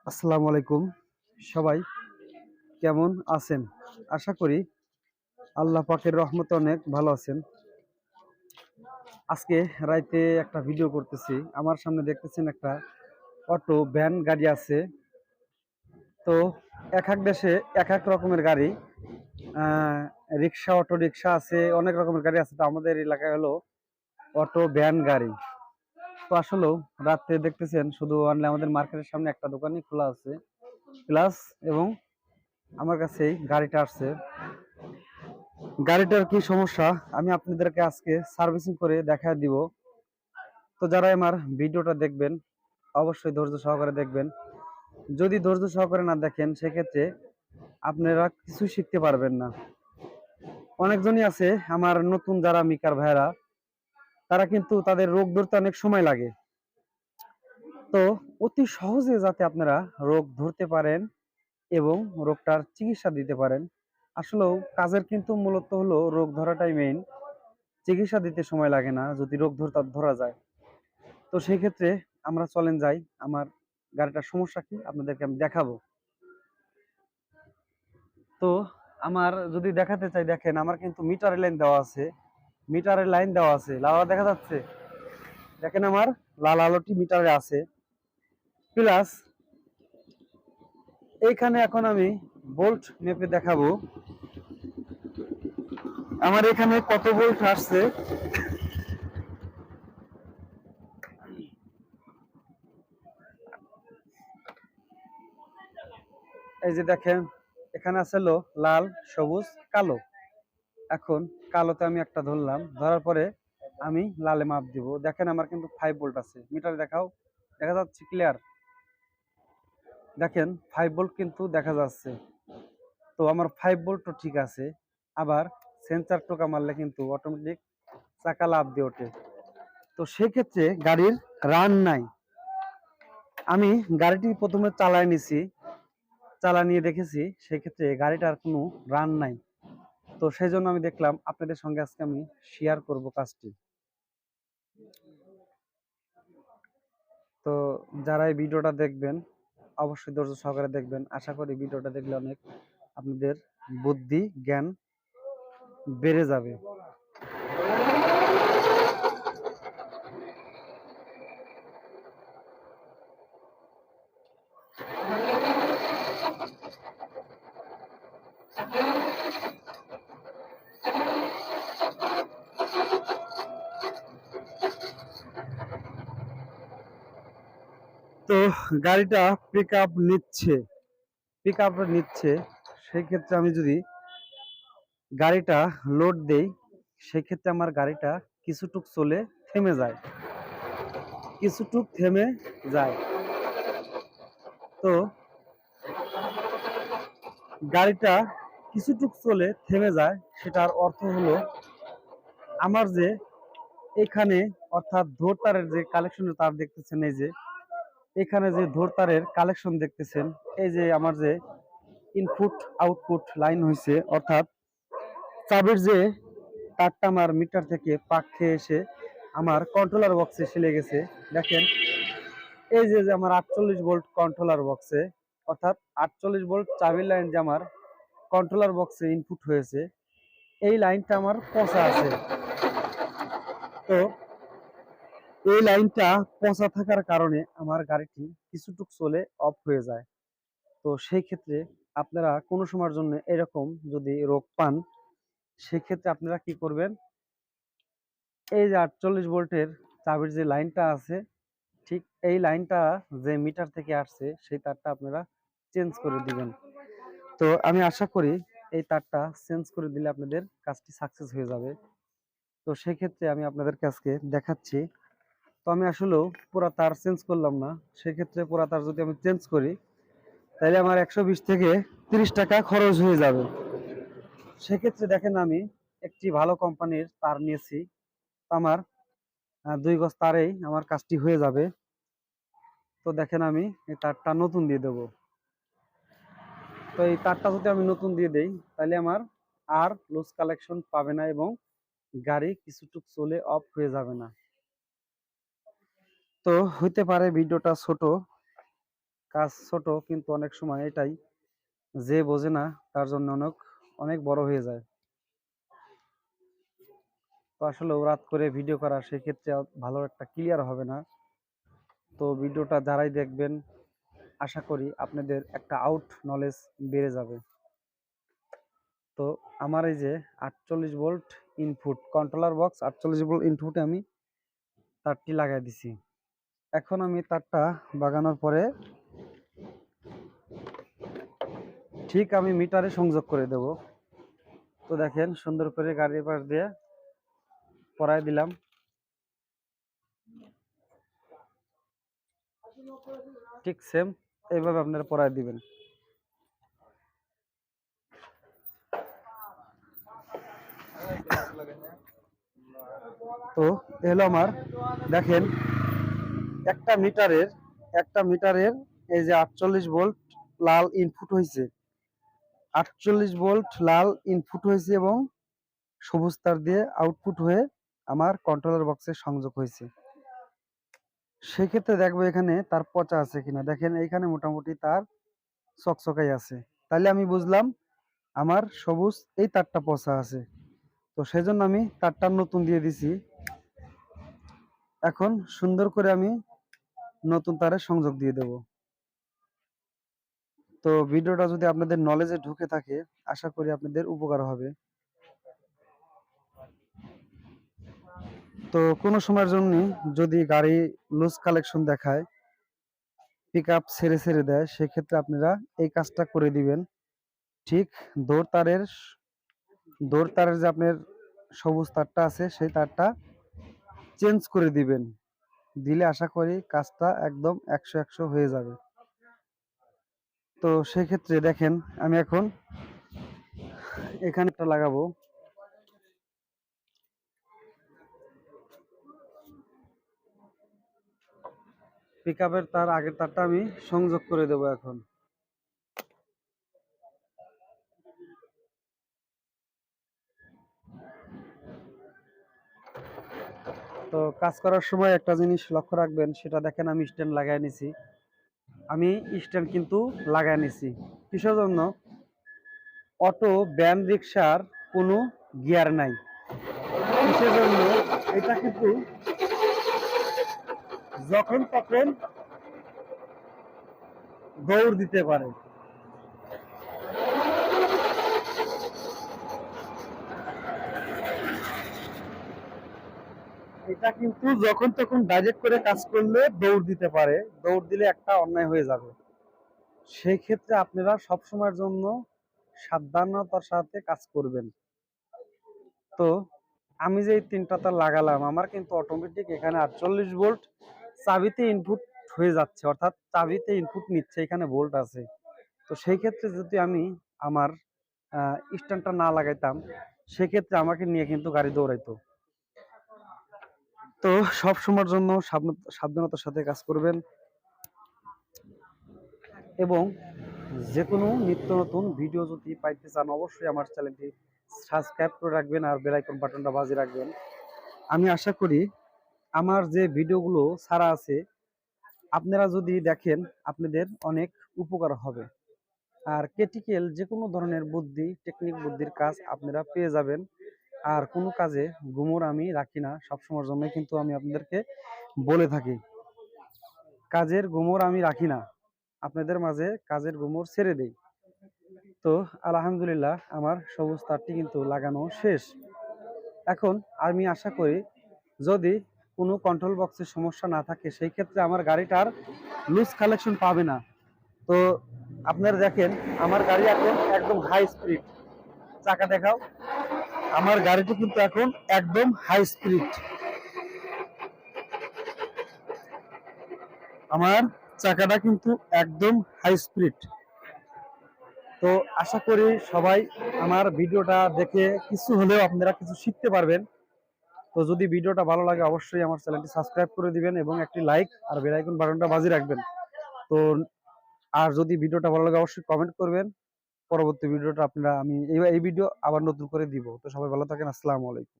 আসসালামু আলাইকুম। সবাই কেমন আছেন? আশা করি আল্লাহ পাকের রহমতে অনেক ভালো আছেন। আজকে রাইতে একটা ভিডিও করতেছি। আমার সামনে দেখতেছেন একটা অটো ভ্যান গাড়ি আছে। তো এক এক দেশে এক এক রকমের গাড়ি, আহ, রিক্সা, অটো রিক্সা আছে, অনেক রকমের গাড়ি আছে। তো আমাদের এলাকায় হলো অটো ভ্যান গাড়ি। তো আসলেও রাত্রে দেখতেছেন শুধু অনলি আমাদের মার্কেটের সামনে একটা দোকানই খোলা আছে প্লাস, এবং আমার কাছে এই গাড়িটা আসছে। গাড়িটার কি সমস্যা আমি আপনাদেরকে আজকে সার্ভিসিং করে দেখায় দিব। তো যারা আমার ভিডিওটা দেখবেন অবশ্যই ধৈর্য সহকারে দেখবেন। যদি ধৈর্য সহকারে না দেখেন সেক্ষেত্রে আপনারা কিছু শিখতে পারবেন না। অনেকজনই আছে আমার নতুন যারা মিকার ভাইরা, তারা কিন্তু তাদের রোগ ধরতে অনেক সময় লাগে। তো অতি সহজে যাতে আপনারা রোগ ধরতে পারেন এবং রোগটার চিকিৎসা দিতে পারেন। আসলেও কাজের কিন্তু মূলত হলো রোগ ধরাটাই মেইন। চিকিৎসা দিতে সময় লাগে না যদি রোগ ধরা যায়। তো সেই ক্ষেত্রে আমরা চলেন যাই, আমার গাড়িটার সমস্যা কি আপনাদেরকে আমি দেখাবো। তো আমার যদি দেখাতে চাই, দেখেন আমার কিন্তু মিটারের লাইন দেওয়া আছে, মিটারের লাইন দেওয়া আছে, লাল আলো দেখা যাচ্ছে। দেখেন আমার লাল আলোটি মিটারে আছে। প্লাস এইখানে এখন আমি ভোল্ট মেপে দেখাবো আমার এখানে কত ভোল্ট আসছে। এই যে দেখেন, এখানে আছে হলো লাল, সবুজ, কালো। এখন কালোতে আমি একটা ধরলাম, ধরার পরে আমি লালে মাপ দিব। দেখেন আমার কিন্তু 5 ভোল্ট আছে, মিটারে দেখাও, দেখা যাচ্ছে ক্লিয়ার। দেখেন 5 ভোল্ট কিন্তু দেখা যাচ্ছে। তো আমার 5 ভোল্ট তো ঠিক আছে। আবার সেন্সার টোকা মারলে কিন্তু অটোমেটিক চাকা লাফ দিয়ে ওঠে। তো সেক্ষেত্রে গাড়ির রান নাই। আমি গাড়িটি প্রথমে চালায় নিছি, চালা নিয়ে দেখেছি সেক্ষেত্রে গাড়িটার কোনো রান নাই। তো সেই জন্য আমি দেখলাম আপনাদের সঙ্গে আজকে আমি শেয়ার করব কাজটি। তো যারা এই ভিডিওটা দেখবেন অবশ্যই ধৈর্য সহকারে দেখবেন। আশা করি ভিডিওটা দেখলে অনেক আপনাদের বুদ্ধি জ্ঞান বেড়ে যাবে। তো গাড়িটা পিক আপ নিচ্ছে। সেই ক্ষেত্রে আমি যদি গাড়িটা লোড দেই সেক্ষেত্রে আমার গাড়িটা কিছুটুক চলে থেমে যায়, কিছুটুক থেমে যায়। তো গাড়িটা কিছুটুক চলে থেমে যায়, সেটার অর্থ হলো আমার যে এখানে, অর্থাৎ ধোরতারের যে কালেকশনের তার দেখতেছেন, এই যে এখানে যে ধোরতারের কালেকশন দেখতেছেন, এই যে আমার যে ইনপুট আউটপুট লাইন হয়েছে, অর্থাৎ চাবির যে তারটা আমার মিটার থেকে পাক খেয়ে এসে আমার কন্ট্রোলার বক্সে এসে লেগেছে। দেখেন এই যে আমার 48 ভোল্ট কন্ট্রোলার বক্সে, অর্থাৎ 48 ভোল্ট চাবির লাইন যে আমার কন্ট্রোলার বক্সে ইনপুট হয়েছে, এই লাইনটা আমার পচা আছে। তো এই লাইনটা পচা থাকার কারণে আমার গাড়িটি কিছুটুক চলে অফ হয়ে যায়। তো সেই ক্ষেত্রে আপনারা কোনো সময়ের জন্য এরকম যদি রোগ পান সেক্ষেত্রে আপনারা কি করবেন, এই যে 48 ভোল্টের চাবির যে লাইনটা আছে, ঠিক এই লাইনটা যে মিটার থেকে আসছে সেই তারটা আপনারা চেঞ্জ করে দিবেন। তো আমি আশা করি এই তারটা চেঞ্জ করে দিলে আপনাদের কাজটি সাকসেস হয়ে যাবে। তো সেক্ষেত্রে আমি আপনাদের কাছকে দেখাচ্ছি। তো আমি আসলেও পুরা তার চেঞ্জ করলাম না। সেক্ষেত্রে পুরা তার যদি আমি চেঞ্জ করি তাহলে আমার 120 থেকে 30 টাকা খরচ হয়ে যাবে। সেক্ষেত্রে দেখেন আমি একটি ভালো কোম্পানির তার নিয়েছি। আমার 2 গজ তারেই আমার কাজটি হয়ে যাবে। তো দেখেন আমি এই তারটা নতুন দিয়ে দেবো। তো এই তারটা যদি আমি নতুন দিয়ে দেই তাহলে আমার আর লুজ কালেকশন পাবে না এবং গাড়ি কিছুটুক চলে অফ হয়ে যাবে না। তো হইতে পারে ভিডিওটা ছোট, কাজ ছোট, কিন্তু অনেক সময় এটাই যে বোঝে না তার জন্য অনেক অনেক বড় হয়ে যায়। তো আসলে রাত করে ভিডিও করা সেক্ষেত্রে ভালো একটা ক্লিয়ার হবে না। তো ভিডিওটা যারাই দেখবেন আশা করি আপনাদের একটা আউট নলেজ বেড়ে যাবে। তো আমার এই যে 48 volt input controller box, 48 volt ইনপুটে আমি তারটি লাগাই দিছি। এখন আমি তারটা বাগানোর পরে ঠিক আমি মিটারে সংযোগ করে দেব। তো দেখেন সুন্দর করে গাড়ির পাশ দিয়ে পরাই দিলাম। ঠিক সেম এইভাবে আপনারা পরাই দিবেন। তো এলো আমার, দেখেন একটা মিটারের এই যে 48 ভোল্ট লাল ইনপুট হয়েছে, 48 ভোল্ট লাল ইনপুট হয়েছে এবং সবুজ তার দিয়ে আউটপুট হয়ে আমার কন্ট্রোলার বক্সে সংযোগ হয়েছে। সেক্ষেত্রে দেখবো এখানে তার পচা আছে কিনা। দেখেন এইখানে মোটামুটি তার চকচকাই আছে, তাহলে আমি বুঝলাম আমার সবুজ এই তারটা পচা আছে। তো সেজন্য আমি তারটা নতুন দিয়ে দিছি। এখন সুন্দর করে আমি নতুন তারের সংযোগ দিয়ে দেব। তো ভিডিওটা যদি আপনাদের নলেজে ঢুকে থাকে আশা করি আপনাদের উপকার হবে। তো কোনো সময়ের জন্য যদি গাড়ি লুজ কালেকশন দেখায়, পিক আপ ছেড়ে ছেড়ে দেয়, সেক্ষেত্রে আপনারা এই কাজটা করে দিবেন। ঠিক দৌড় তারের যে আপনার সবুজ তারটা আছে সেই তারটা চেঞ্জ করে দিবেন। দিলে আশা করি কাজটা একদম 100 হয়ে যাবে। তো সেক্ষেত্রে দেখেন আমি এখন এখানে একটা লাগাবো। পিক আপের তার আগের তারটা আমি সংযোগ করে দেব এখন। তো কাজ করার সময় একটা জিনিস লক্ষ্য রাখবেন, সেটা দেখেন আমি স্ট্যান্ড লাগাই নিছি। আমি স্ট্যান্ড কিন্তু লাগাই নিছি কিসের জন্য? অটো ভ্যান রিক্সার কোনো গিয়ার নাই, কিসের জন্য? এটা কিন্তু যখন তখন দৌড় দিতে পারে। এটা কিন্তু যখন তখন ডাইরেক্ট করে কাজ করলে দৌড় দিতে পারে, দৌড় দিলে একটা অন্যায় হয়ে যাবে। সেই ক্ষেত্রে আপনারা সবসময়ের জন্য সাবধানতার সাথে কাজ করবেন। তো আমি যে এই তিনটা তার লাগালাম, আমার কিন্তু অটোমেটিক এখানে 48 ভোল্ট চাবিতে ইনপুট হয়ে যাচ্ছে, অর্থাৎ চাবিতে ইনপুট নিচ্ছে, এখানে ভোল্ট আছে। তো সেই ক্ষেত্রে যদি আমি আমার স্ট্যান্ডটা না লাগাইতাম, সেক্ষেত্রে আমাকে নিয়ে কিন্তু গাড়ি দৌড়াইতো। তো সব সময়ের জন্য সাবধানতার সাথে কাজ করবেন এবং যে কোনো নিত্য নতুন ভিডিও যদি পাইতে চান অবশ্যই আমার চ্যানেলটি সাবস্ক্রাইব করে রাখবেন আর বেল আইকন বাটনটা বাজিয়ে রাখবেন। আমি আশা করি আমার যে ভিডিওগুলো ছাড়া আছে আপনারা যদি দেখেন আপনাদের অনেক উপকার হবে। আর ক্রিটিক্যাল যে কোনো ধরনের বুদ্ধি টেকনিক বুদ্ধির কাজ আপনারা পেয়ে যাবেন। আর কোনো কাজে গুমর আমি রাখি না, সবসময়ের জন্য কিন্তু আমি আপনাদেরকে বলে থাকি কাজের গুমর আমি রাখি না, আপনাদের মাঝে কাজের গুমর ছেড়ে দেই। তো আলহামদুলিল্লাহ আমার সবুজ তারটি কিন্তু লাগানো শেষ। এখন আমি আশা করি যদি কোনো কন্ট্রোল বক্সের সমস্যা না থাকে সেই ক্ষেত্রে আমার গাড়িটার লুজ কালেকশন পাবে না। তো আপনারা দেখেন আমার গাড়ি এখন একদম হাই স্পিড, চাকা দেখাও, আমার গাড়িটি কিন্তু এখন একদম হাই স্পিড, আমার চাকাটা কিন্তু একদম হাই স্পিড। তো আশা করি সবাই আমার ভিডিওটা দেখে কিছু হলেও আপনারা কিছু শিখতে পারবেন। তো যদি ভিডিওটা ভালো লাগে অবশ্যই আমার চ্যানেলটি সাবস্ক্রাইব করে দিবেন এবং একটি লাইক আর বেল আইকন বাটনটা বাজিয়ে রাখবেন। তো আর যদি ভিডিওটা ভালো লাগে অবশ্যই কমেন্ট করবেন। পরবর্তী ভিডিওটা আপনারা আমি এই ভিডিও আবার নতুন করে দিব। তো সবাই ভালো থাকেন, আসসালামু আলাইকুম।